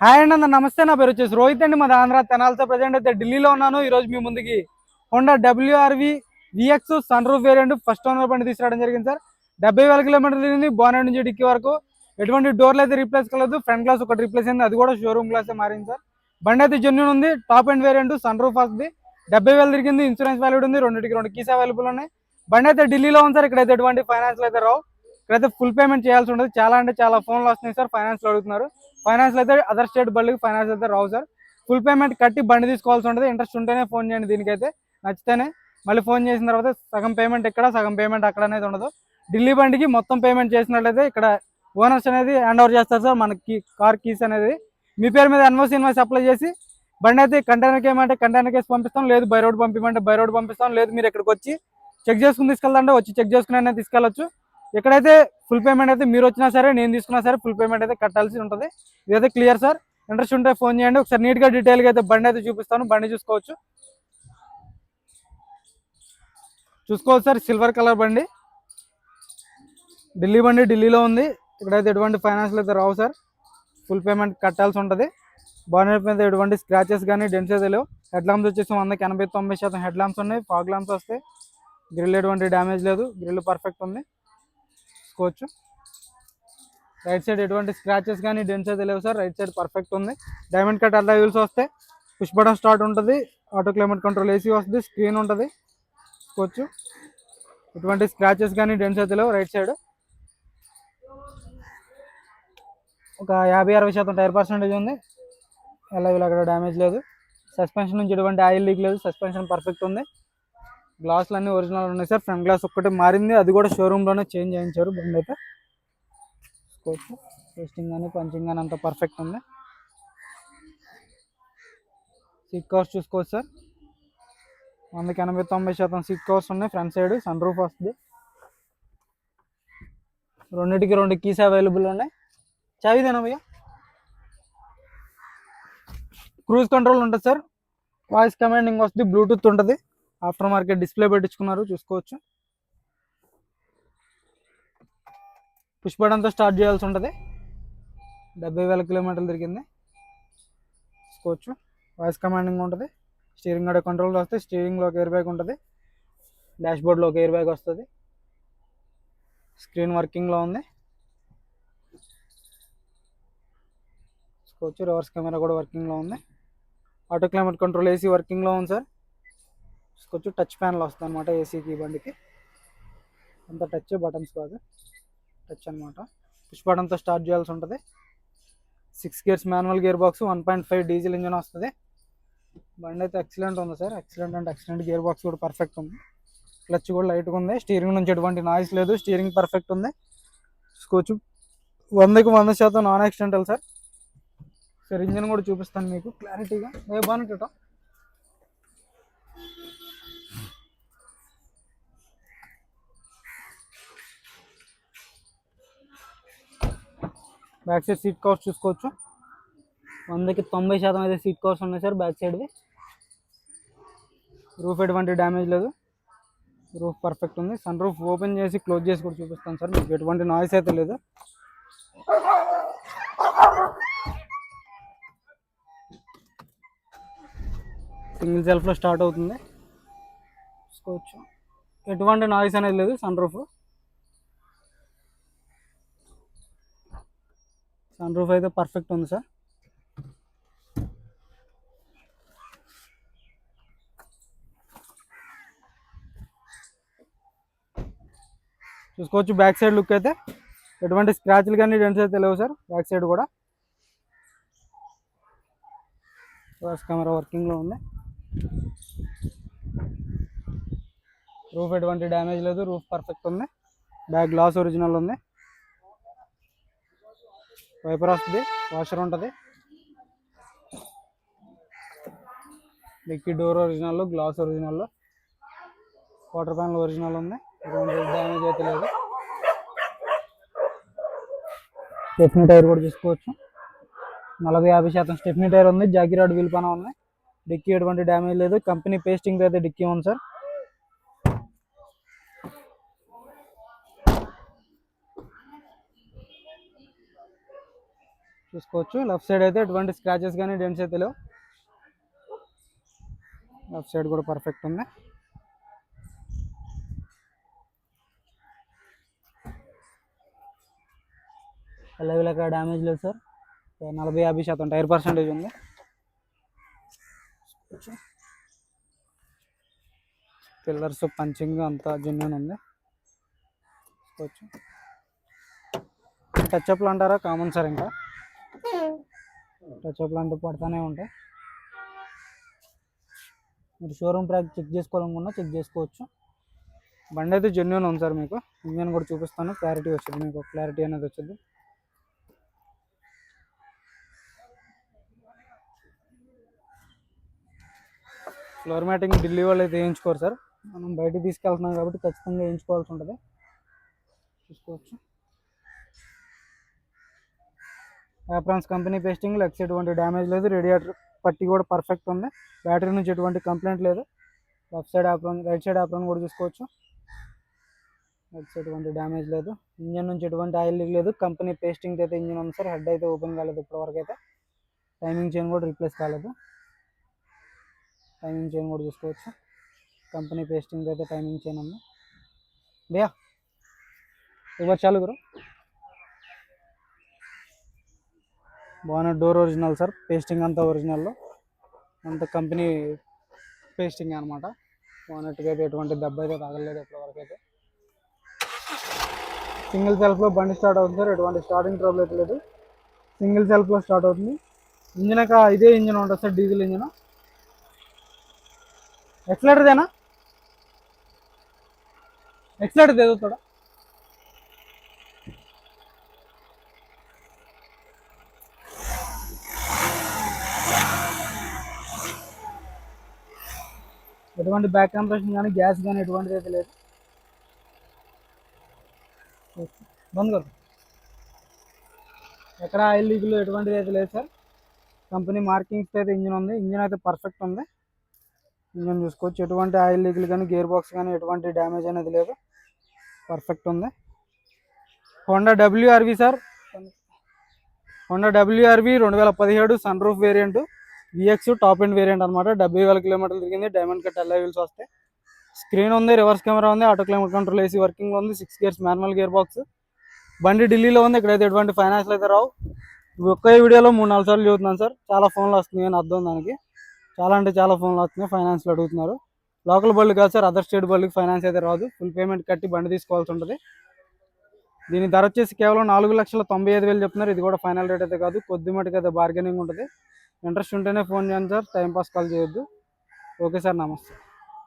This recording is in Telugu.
హాయ్ అండి అందరు నమస్తే. నా పేరు వచ్చేసి రోహిత్ అండి. మాది ఆంధ్ర తెనాలితో ప్రజెంట్ అయితే ఢిల్లీలో ఉన్నాను. ఈరోజు మీ ముందుకి Honda WRV VX sunroof variant first owner బండి తీసుకురావడం జరిగింది సార్. 70,000 కిలోమీటర్లు తిరిగింది. బానెట్ నుంచి డిక్కీ వరకు ఎటువంటి డోర్లు అయితే రీప్లేస్ కలదు. ఫ్రంట్ గ్లాస్ ఒకటి రీప్లేస్ అయింది, అది కూడా షోరూమ్ గ్లాస్ మారింది సార్. బండి అయితే జెన్యూన్ ఉంది. Top end variant sunroof వస్తుంది. 70,000 తిరిగింది. ఇన్సూరెన్స్ వ్యాలిడ్ ఉంది. రెండింటికి రెండు కీస్ అవైలబుల్ ఉన్నాయి. బండి అయితే ఢిల్లీలో ఉంది సార్. ఇక్కడైతే ఎటువంటి ఫైనాన్స్ అయితే రావు. ఇక్కడైతే ఫుల్ పేమెంట్ చేయాల్సి ఉంటుంది. చాలా అంటే చాలా ఫోన్లు వస్తున్నాయి సార్, ఫైనాన్స్ అడుగుతున్నారు. ఫైనాన్స్ అయితే అదర్ స్టేట్ బళ్ళకి ఫైనాన్స్ అయితే రావు సార్. ఫుల్ పేమెంట్ కట్టి బండి తీసుకోవాల్సి ఉంటుంది. ఇంట్రెస్ట్ ఉంటేనే ఫోన్ చేయండి. దీనికైతే నచ్చితేనే మళ్ళీ ఫోన్ చేసిన తర్వాత సగం పేమెంట్ ఇక్కడ సగం పేమెంట్ అక్కడ అనేది ఉండదు. ఢిల్లీ బండికి మొత్తం పేమెంట్ చేసినట్లయితే ఇక్కడ ఓనర్స్ అనేది హ్యాండ్ ఓవర్ చేస్తారు సార్. మనకి కార్ కీస్ అనేది మీ పేరు మీద ఇన్వాయిస్ అప్లై చేసి బండి అయితే కంటైనర్కి ఏమంటే కంటైనర్ కేసు పంపిస్తాం, లేదు బై రోడ్ పంపించమంటే బై రోడ్ పంపిస్తాం, లేదు మీరు ఇక్కడికి వచ్చి చెక్ చేసుకుని తీసుకెళ్తాంటే వచ్చి చెక్ చేసుకుని అనేది తీసుకెళ్ళచ్చు. ఎక్కడైతే ఫుల్ పేమెంట్ అయితే మీరు వచ్చినా సరే నేను తీసుకున్నా సరే ఫుల్ పేమెంట్ అయితే కట్టాల్సి ఉంటుంది. ఇదైతే క్లియర్ సార్. ఇంట్రెస్ట్ ఉంటే ఫోన్ చేయండి. ఒకసారి నీట్గా డీటెయిల్గా అయితే బండి అయితే చూపిస్తాను. బండి చూసుకోవచ్చు సార్. సిల్వర్ కలర్ బండి, ఢిల్లీ బండి, ఢిల్లీలో ఉంది. ఇక్కడైతే ఎటువంటి ఫైనాన్షియల్ అయితే రావు సార్. ఫుల్ పేమెంట్ కట్టాల్సి ఉంటుంది. బానెట్ మీద ఎటువంటి స్క్రాచెస్ కానీ డెంట్స్ అయితే లేవు. హెడ్ ల్యాంప్స్ వచ్చేసి 100-90% హెడ్ ల్యాంప్స్ ఉన్నాయి. ఫాగ్ ల్యాంప్స్ వస్తాయి. గ్రిల్ ఎటువంటి డ్యామేజ్ లేదు. గ్రిల్ పర్ఫెక్ట్ ఉంది చూసుకోవచ్చు. రైట్ సైడ్ ఎటువంటి స్క్రాచెస్ కానీ డెంట్స్ అయితే లేవు సార్. రైట్ సైడ్ పర్ఫెక్ట్ ఉంది. డైమండ్ కట్ అల్లా వీల్స్ వస్తాయి. పుష్ బటన్ స్టార్ట్ ఉంటుంది. ఆటో క్లైమేట్ కంట్రోల్ AC వస్తుంది. స్క్రీన్ ఉంటుంది చూసుకోవచ్చు. ఎటువంటి స్క్రాచెస్ కానీ డెంట్స్ అయితే లేవు. రైట్ సైడ్ ఒక 50-60% టైర్ పర్సెంటేజ్ ఉంది. ఎలా అక్కడ డ్యామేజ్ లేదు. సస్పెన్షన్ నుంచి ఎటువంటి ఆయిల్ లీక్ లేదు. సస్పెన్షన్ పర్ఫెక్ట్ ఉంది. గ్లాసులు అన్నీ ఒరిజినల్ ఉన్నాయి సార్. ఫ్రంట్ గ్లాస్ ఒక్కటే మారింది, అది కూడా షోరూంలోనే చేంజ్ చేయించారు. బండి అయితే చూసుకోవచ్చు. టెస్టింగ్ కానీ పంచింగ్ కానీ అంత పర్ఫెక్ట్ ఉంది. సీట్ కవర్స్ చూసుకోవచ్చు సార్. 100-90% సీట్ కవర్స్ ఉన్నాయి. ఫ్రంట్ సైడ్ సన్ రూఫ్ వస్తుంది. రెండింటికి రెండు కీస్ అవైలబుల్ ఉన్నాయి. చావిదేనా భయ్యా? క్రూజ్ కంట్రోల్ ఉంటుంది సార్. వాయిస్ కమాండింగ్ వస్తుంది. బ్లూటూత్ ఉంటుంది. ఆఫ్టర్ మార్కెట్ డిస్ప్లే పెట్టించుకున్నారు చూసుకోవచ్చు. పుష్ బటన్తో స్టార్ట్ చేయాల్సి ఉంటుంది. 70,000 కిలోమీటర్లు తిరిగింది చూసుకోవచ్చు. వాయిస్ కమాండింగ్ ఉంటుంది. స్టీరింగ్ కూడా కంట్రోల్ వస్తాయి. స్టీరింగ్లోకి ఎయిర్ బ్యాగ్ ఉంటుంది. డాష్ బోర్డ్లోకి ఎయిర్ బ్యాగ్ వస్తుంది. స్క్రీన్ వర్కింగ్లో ఉంది చూసుకోవచ్చు. రివర్స్ కెమెరా కూడా వర్కింగ్లో ఉంది. ఆటో క్లైమేట్ కంట్రోల్ AC వర్కింగ్లో ఉంది సార్ చూసుకోవచ్చు. టచ్ ప్యానల్ వస్తుంది అనమాట ఏసీకి. బండికి అంత టచ్, బటన్స్ కాదు, టచ్ అనమాట. పుష్ బటన్తో స్టార్ట్ చేయాల్సి ఉంటుంది. 6 gears manual gear box, 1.5 diesel engine వస్తుంది. బండి అయితే ఎక్సలెంట్ ఉంది సార్. ఎక్సలెంట్ అంటే ఎక్సలెంట్. గేర్ బాక్స్ కూడా పర్ఫెక్ట్ ఉంది. క్లచ్ కూడా లైట్గా ఉంది. స్టీరింగ్ నుంచి ఎటువంటి నాయిస్ లేదు. స్టీరింగ్ పర్ఫెక్ట్ ఉంది చూసుకోవచ్చు. 100% non accidental sir. Sir engine కూడా చూపిస్తాను మీకు క్లారిటీగా. బాగుంటుంట బ్యాక్ సైడ్ సీట్ కవర్స్ చూసుకోవచ్చు. 100-90% అయితే సీట్ కవర్స్ ఉన్నాయి సార్ బ్యాక్ సైడ్వి. రూఫ్ ఎటువంటి డ్యామేజ్ లేదు. రూఫ్ పర్ఫెక్ట్ ఉంది. సన్ రూఫ్ ఓపెన్ చేసి క్లోజ్ చేసి కూడా చూపిస్తాను సార్. మీకు ఎటువంటి నాయిస్ అయితే లేదు. సింగిల్ సెల్ఫ్లో స్టార్ట్ అవుతుంది చూసుకోవచ్చు. ఎటువంటి నాయిస్ అనేది లేదు. సన్ రూఫ్ అయితే పర్ఫెక్ట్ ఉంది సార్. చూసుకోవచ్చు. బ్యాక్ సైడ్ లుక్ అయితే ఎటువంటి స్క్రాచ్లు కానీ డెంట్స్ అయితే లేవు సార్. బ్యాక్ సైడ్ కూడా రివర్స్ కెమెరా వర్కింగ్లో ఉంది. రూఫ్ ఎటువంటి డ్యామేజ్ లేదు. రూఫ్ పర్ఫెక్ట్ ఉంది. బ్యాక్ గ్లాస్ ఒరిజినల్ ఉంది. వైపర్ వస్తుంది. వాషర్ ఉంటుంది. Dicky door original, glass original, water panel original ఉంది. ఎటువంటి డ్యామేజ్ అయితే లేదు. స్టెప్నీ టైర్ కూడా చూసుకోవచ్చు. 40-50% స్టెప్నీ టైర్ ఉంది. జాకీ రాడ్ వీల్ పైన ఉంది. డిక్కీ ఎటువంటి డ్యామేజ్ లేదు. కంపెనీ పేస్టింగ్ అయితే డిక్కీ ఉంది సార్. చూసుకోవచ్చు. లెఫ్ట్ సైడ్ అయితే ఎటువంటి స్క్రాచెస్ కానీ డెంట్స్ అయితే లేవు. లెఫ్ట్ సైడ్ కూడా పర్ఫెక్ట్ ఉంది. ఎక్కడ డ్యామేజ్ లేదు సార్. 40-50% టైర్ పర్సెంటేజ్ ఉంది. పిల్లర్స్ పంచింగ్ అంతా జెన్యూన్ ఉంది. చూసుకోవచ్చు. టచ్అప్లు అంటారా కామన్ సార్, ఇంకా టచ్అప్లు అంటూ పడుతూనే ఉంటాయి. మీరు షోరూమ్ ట్రాక్ చెక్ చేసుకోవాలనుకున్నా చెక్ చేసుకోవచ్చు. బండి అయితే జెన్యూన్ ఉంది సార్. మీకు ఇంజన్ కూడా చూపిస్తాను, క్లారిటీ వచ్చింది, మీకు క్లారిటీ అనేది వచ్చింది. ఫ్లోర్ మ్యాటింగ్ ఢిల్లీ వాళ్ళు అయితే వేయించుకోరు సార్. మనం బయటికి తీసుకెళ్తున్నాం కాబట్టి ఖచ్చితంగా వేయించుకోవాల్సి ఉంటుంది. చూసుకోవచ్చు. యాప్రాన్స్ కంపెనీ పేస్టింగ్, లెగ్స్ ఎటువంటి డ్యామేజ్ లేదు. రేడియేటర్ పట్టి కూడా పర్ఫెక్ట్ ఉంది. బ్యాటరీ నుంచి ఎటువంటి కంప్లైంట్ లేదు. Left side apron, right side apron కూడా చూసుకోవచ్చు. లెఫ్ట్ సైడ్ ఎటువంటి డ్యామేజ్ లేదు. ఇంజన్ నుంచి ఎటువంటి ఆయిల్ లీక్ లేదు. కంపెనీ పేస్టింగ్ అయితే ఇంజన్ ఉంది సార్. హెడ్ అయితే ఓపెన్ కాలేదు ఇప్పటివరకు అయితే. టైమింగ్ చైన్ కూడా రీప్లేస్ కాలేదు. టైమింగ్ చైన్ కూడా చూసుకోవచ్చు. కంపెనీ పేస్టింగ్ అయితే టైమింగ్ చైన్ ఉంది. భయ్యా ఇవ్వచ్చు చాలు గురు. బాగా డోర్ ఒరిజినల్ సార్. పేస్టింగ్ అంతా ఒరిజినల్లో, అంత కంపెనీ పేస్టింగ్ అనమాట. బానెట్కి అయితే ఎటువంటి దెబ్బ అయితే తగలేదు ఇప్పటివరకు అయితే. సింగిల్ సెల్ఫ్లో బండి స్టార్ట్ అవుతుంది సార్. ఎటువంటి స్టార్టింగ్ ట్రబుల్ అయితే లేదు. సింగిల్ సెల్ఫ్లో స్టార్ట్ అవుతుంది. ఇంజిన్ ఇదే ఇంజిన్ ఉంటుంది సార్, డీజిల్ ఇంజిన్. एक्सलेटर देना, एक्सलेटर दे दो थोड़ा. ఎటువంటి బ్యాక్ కంప్రెషన్ కానీ గ్యాస్ కానీ ఎటువంటిది అయితే లేదు. బంద్ కరు. ఎక్కడ ఆయిల్ లీకులు ఎటువంటిది అయితే లేదు సార్. కంపెనీ మార్కింగ్స్ అయితే ఇంజిన్ ఉంది. ఇంజిన్ అయితే పర్ఫెక్ట్ ఉంది. ఇంజన్ చూసుకోవచ్చు. ఎటువంటి ఆయిల్ లీకులు కానీ గేర్ బాక్స్ కానీ ఎటువంటి డ్యామేజ్ అనేది లేదు. పర్ఫెక్ట్ ఉంది. Honda WRV sir. Honda WRV 2017 sunroof variant, VX top end variant అనమాట. 70,000 కిలోమీటర్లు తిరిగింది. డైమండ్ కట్ అలా వీల్స్ వస్తాయి. స్క్రీన్ ఉంది, రివర్స్ కెమెరా ఉంది, auto climate control AC working ఉంది, 6 గేర్స్ మాన్యువల్ గేర్ బాక్స్. బండి ఢిల్లీలో ఉంది. ఇక్కడైతే ఎటువంటి ఫైనాన్స్లు అయితే రావు. ఒక్క వీడియోలో 3-4 సార్లు చూస్తున్నాను సార్. చాలా ఫోన్లు వస్తున్నాయి అని అర్థం దానికి. చాలా అంటే చాలా ఫోన్లు వస్తున్నాయి, ఫైనాన్స్లో అడుగుతున్నారు. లోకల్ బళ్ళు కాదు సార్, అదర్ స్టేట్ బళ్ళకి ఫైనాన్స్ అయితే రాదు. ఫుల్ పేమెంట్ కట్టి బండి తీసుకోవాల్సి ఉంటుంది. దీని ధర వచ్చేసి కేవలం 4,95,000 చెప్తున్నారు. ఇది కూడా ఫైనల్ రేట్ అయితే కాదు, కొద్ది మటుకు అయితే బార్గెనింగ్ ఉంటుంది. ఇంట్రెస్ట్ ఉంటేనే ఫోన్ చేయండి సార్, టైంపాస్ కాల్ చేయొద్దు. ఓకే సార్, నమస్తే.